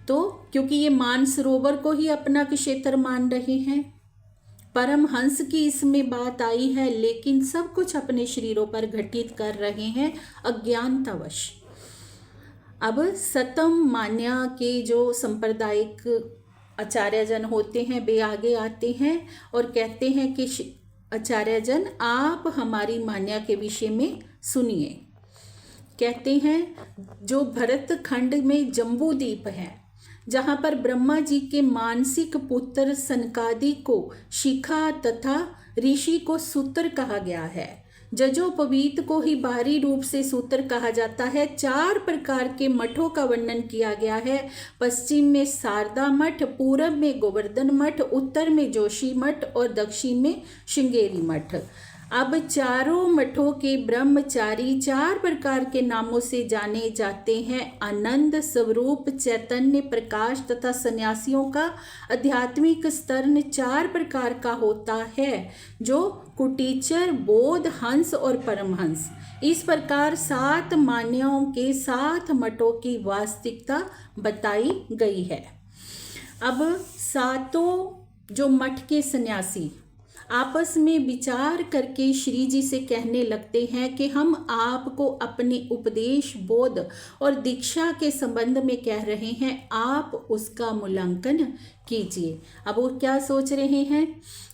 तो क्योंकि ये मानसरोवर को ही अपना क्षेत्र मान रहे हैं, परमहंस की इसमें बात आई है, लेकिन सब कुछ अपने शरीरों पर घटित कर रहे हैं अज्ञानतावश। अब 7म मान्या के जो सांप्रदायिक आचार्य जन होते हैं वे आगे आते हैं और कहते हैं कि आचार्य जन आप हमारी मान्या के विषय में सुनिए। कहते हैं जो भरत खंड में जम्बू द्वीप है, जहाँ पर ब्रह्मा जी के मानसिक पुत्र सनकादि को शिखा तथा ऋषि को सूत्र कहा गया है। जजोपवीत को ही बाहरी रूप से सूत्र कहा जाता है। 4 प्रकार के मठों का वर्णन किया गया है। पश्चिम में शारदा मठ, पूर्व में गोवर्धन मठ, उत्तर में जोशी मठ और दक्षिण में श्रृंगेरी मठ। अब चारों मठों के ब्रह्मचारी 4 प्रकार के नामों से जाने जाते हैं। आनंद स्वरूप, चैतन्य, प्रकाश तथा सन्यासियों का आध्यात्मिक स्तर 4 प्रकार का होता है, जो कुटीचर, बोध, हंस और परमहंस। इस प्रकार 7 मान्यों के 7 मठों की वास्तविकता बताई गई है। अब सातों जो मठ के सन्यासी आपस में विचार करके श्री जी से कहने लगते हैं कि हम आपको अपने उपदेश, बोध और दीक्षा के संबंध में कह रहे हैं, आप उसका मूल्यांकन कीजिए। अब वो क्या सोच रहे हैं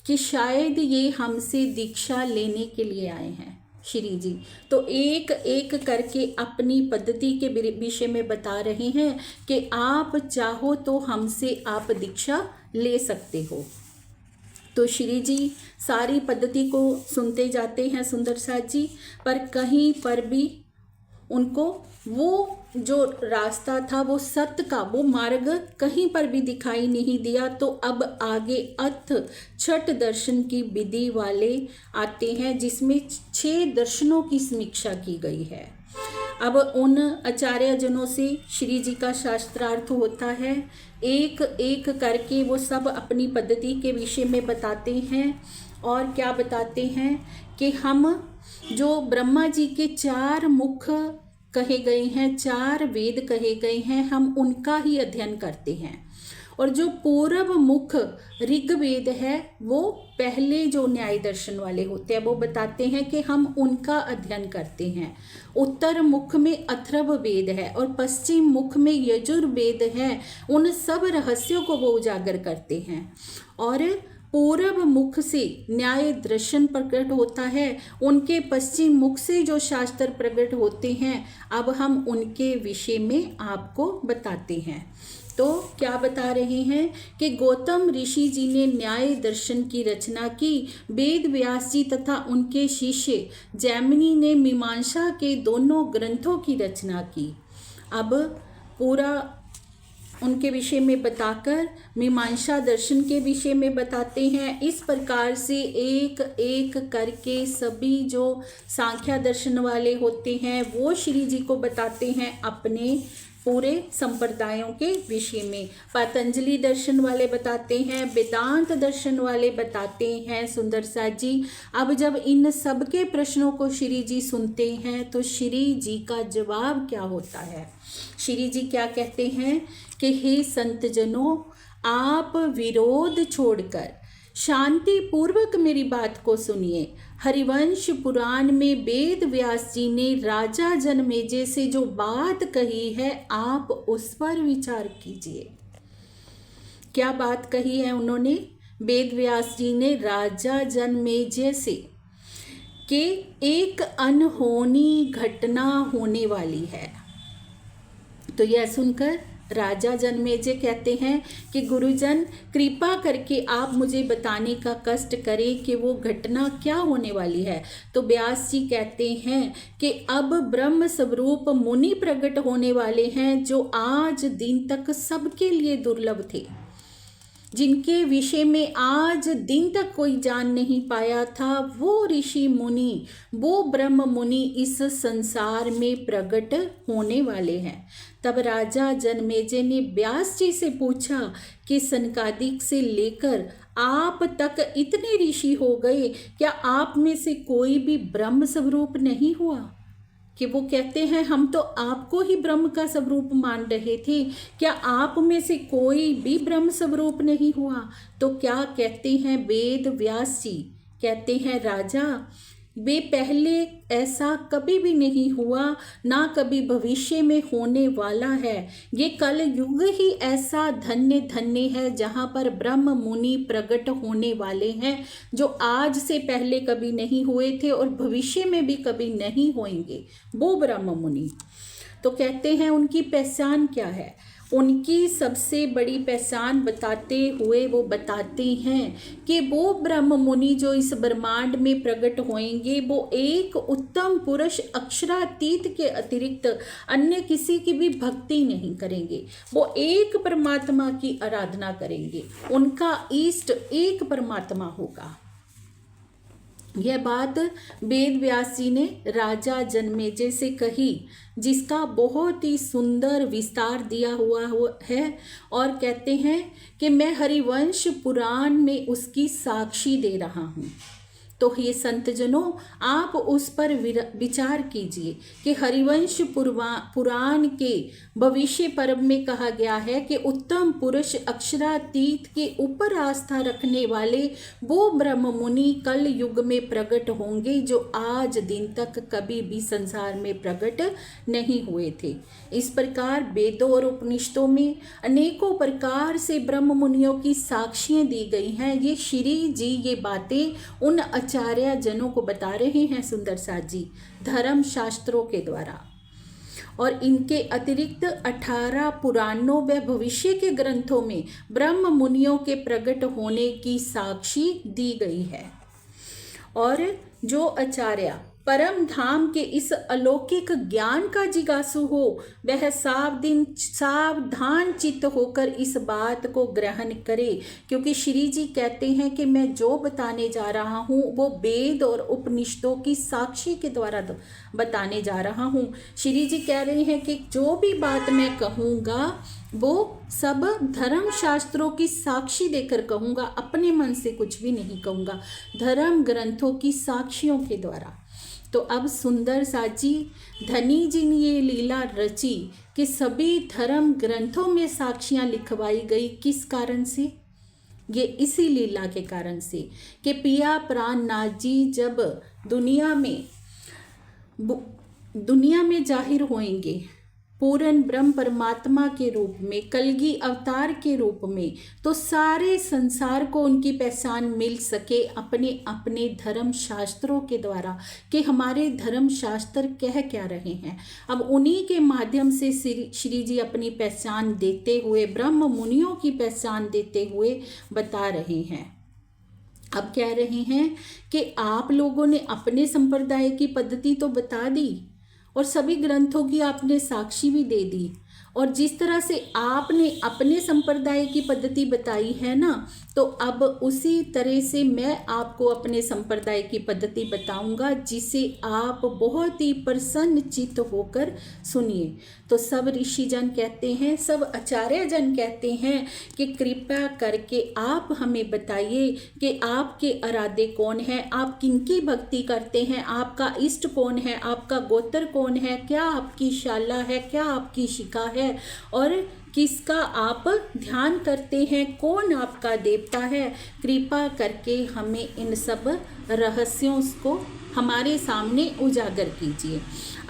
कि शायद ये हमसे दीक्षा लेने के लिए आए हैं श्री जी, तो एक एक करके अपनी पद्धति के विषय में बता रहे हैं कि आप चाहो तो हमसे आप दीक्षा ले सकते हो। तो श्री जी सारी पद्धति को सुनते जाते हैं सुंदर साथ जी, पर कहीं पर भी उनको वो जो रास्ता था, वो सत्य का वो मार्ग कहीं पर भी दिखाई नहीं दिया। तो अब आगे अथ छठ दर्शन की विधि वाले आते हैं, जिसमें 6 दर्शनों की समीक्षा की गई है। अब उन आचार्य जनों से श्री जी का शास्त्रार्थ होता है, एक एक करके वो सब अपनी पद्धति के विषय में बताते हैं। और क्या बताते हैं कि हम जो ब्रह्मा जी के 4 मुख कहे गए हैं, 4 वेद कहे गए हैं, हम उनका ही अध्ययन करते हैं। और जो पूर्व मुख ऋग्वेद है, वो पहले जो न्याय दर्शन वाले होते हैं वो बताते हैं कि हम उनका अध्ययन करते हैं। उत्तर मुख में अथर्व वेद है और पश्चिम मुख में यजुर्वेद है, उन सब रहस्यों को वो उजागर करते हैं। और पूर्व मुख से न्याय दर्शन प्रकट होता है, उनके पश्चिम मुख से जो शास्त्र प्रकट होते हैं, अब हम उनके विषय में आपको बताते हैं। तो क्या बता रहे हैं कि गौतम ऋषि जी ने न्याय दर्शन की रचना की, वेद व्यास जी तथा उनके शिष्य जैमिनी ने मीमांसा के दोनों ग्रंथों की रचना की। अब पूरा उनके विषय में बताकर मीमांसा दर्शन के विषय में बताते हैं। इस प्रकार से एक एक करके सभी जो सांख्या दर्शन वाले होते हैं वो श्री जी को बताते हैं अपने पूरे संप्रदायों के विषय में। पतंजलि दर्शन वाले बताते हैं, वेदांत दर्शन वाले बताते हैं सुंदर साथ जी। अब जब इन सब के प्रश्नों को श्री जी सुनते हैं तो श्री जी का जवाब क्या होता है? श्री जी क्या कहते हैं कि हे संत जनों, आप विरोध छोड़कर शांति पूर्वक मेरी बात को सुनिए। हरिवंश पुराण में वेद व्यास जी ने राजा जनमेजय से जो बात कही है, आप उस पर विचार कीजिए। क्या बात कही है उन्होंने? वेद व्यास जी ने राजा जनमेजय से कि एक अनहोनी घटना होने वाली है। तो यह सुनकर राजा जनमेजय कहते हैं कि गुरुजन कृपा करके आप मुझे बताने का कष्ट करें कि वो घटना क्या होने वाली है। तो व्यास जी कहते हैं कि अब ब्रह्म स्वरूप मुनि प्रकट होने वाले हैं, जो आज दिन तक सबके लिए दुर्लभ थे, जिनके विषय में आज दिन तक कोई जान नहीं पाया था। वो ऋषि मुनि, वो ब्रह्म मुनि इस संसार में प्रकट होने वाले हैं। तब राजा जनमेजय ने व्यास जी से पूछा कि सनकादिक से लेकर आप तक इतने ऋषि हो गए, क्या आप में से कोई भी ब्रह्म स्वरूप नहीं हुआ? कि वो कहते हैं हम तो आपको ही ब्रह्म का स्वरूप मान रहे थे, क्या आप में से कोई भी ब्रह्म स्वरूप नहीं हुआ? तो क्या कहते हैं वेद व्यास जी? कहते हैं राजा, वे पहले ऐसा कभी भी नहीं हुआ, ना कभी भविष्य में होने वाला है। ये कल युग ही ऐसा धन्य धन्य है जहाँ पर ब्रह्म मुनि प्रकट होने वाले हैं, जो आज से पहले कभी नहीं हुए थे और भविष्य में भी कभी नहीं होंगे, वो ब्रह्म मुनि। तो कहते हैं उनकी पहचान क्या है? उनकी सबसे बड़ी पहचान बताते हुए वो बताते हैं कि वो ब्रह्म मुनि जो इस ब्रह्मांड में प्रकट होंगे, वो एक उत्तम पुरुष अक्षरातीत के अतिरिक्त अन्य किसी की भी भक्ति नहीं करेंगे। वो एक परमात्मा की आराधना करेंगे, उनका इष्ट एक परमात्मा होगा। यह बात वेद व्यास जी ने राजा जनमेजय से कही, जिसका बहुत ही सुंदर विस्तार दिया हुआ है। और कहते हैं कि मैं हरिवंश पुराण में उसकी साक्षी दे रहा हूँ। तो ये संतजनों, आप उस पर विचार कीजिए कि हरिवंश पुराण के भविष्य पर्व में कहा गया है कि उत्तम पुरुष अक्षरातीत के ऊपर आस्था रखने वाले वो ब्रह्म मुनि कल युग में प्रकट होंगे जो आज दिन तक कभी भी संसार में प्रकट नहीं हुए थे। इस प्रकार वेदों और उपनिषदों में अनेकों प्रकार से ब्रह्म मुनियों की साक्षियाँ दी गई हैं। ये श्री जी ये बातें उन आचार्य जनों को बता रहे हैं सुंदर साथ जी, धर्म शास्त्रों के द्वारा। और इनके अतिरिक्त 18 पुराणों व भविष्य के ग्रंथों में ब्रह्म मुनियों के प्रकट होने की साक्षी दी गई है। और जो आचार्य परम धाम के इस अलौकिक ज्ञान का जिज्ञासु हो, वह सावधान चित्त होकर इस बात को ग्रहण करे, क्योंकि श्री जी कहते हैं कि मैं जो बताने जा रहा हूँ वो वेद और उपनिषदों की साक्षी के द्वारा बताने जा रहा हूँ। श्री जी कह रहे हैं कि जो भी बात मैं कहूँगा वो सब धर्म शास्त्रों की साक्षी देकर कहूँगा, अपने मन से कुछ भी नहीं कहूँगा, धर्म ग्रंथों की साक्षियों के द्वारा। तो अब सुंदर साची धनी जी ने ये लीला रची कि सभी धर्म ग्रंथों में साक्षियाँ लिखवाई गई। किस कारण से? ये इसी लीला के कारण से कि पिया प्राणनाथ जी जब दुनिया में जाहिर होंगे पूर्ण ब्रह्म परमात्मा के रूप में, कलगी अवतार के रूप में, तो सारे संसार को उनकी पहचान मिल सके अपने अपने धर्म शास्त्रों के द्वारा कि हमारे धर्म शास्त्र कह क्या रहे हैं। अब उन्हीं के माध्यम से श्री जी अपनी पहचान देते हुए, ब्रह्म मुनियों की पहचान देते हुए बता रहे हैं। अब कह रहे हैं कि आप लोगों ने अपने संप्रदाय की पद्धति तो बता दी और सभी ग्रंथों की आपने साक्षी भी दे दी, और जिस तरह से आपने अपने संप्रदाय की पद्धति बताई है ना, तो अब उसी तरह से मैं आपको अपने संप्रदाय की पद्धति बताऊंगा, जिसे आप बहुत ही प्रसन्न चित्त होकर सुनिए। तो सब ऋषि जन कहते हैं, सब आचार्य जन कहते हैं कि कृपया करके आप हमें बताइए कि आपके आराध्य कौन है, आप किनकी भक्ति करते हैं, आपका इष्ट कौन है, आपका गोत्र कौन है, क्या आपकी शाला है, क्या आपकी शिखा है, और किसका आप ध्यान करते हैं, कौन आपका देवता है। कृपा करके हमें इन सब रहस्यों को हमारे सामने उजागर कीजिए।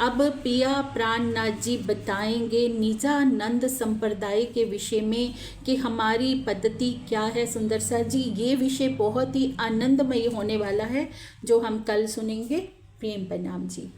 अब पिया प्राणनाथ जी बताएंगे निजानंद संप्रदाय के विषय में कि हमारी पद्धति क्या है। सुंदर सा जी, ये विषय बहुत ही आनंदमयी होने वाला है जो हम कल सुनेंगे। प्रेम प्रणाम जी।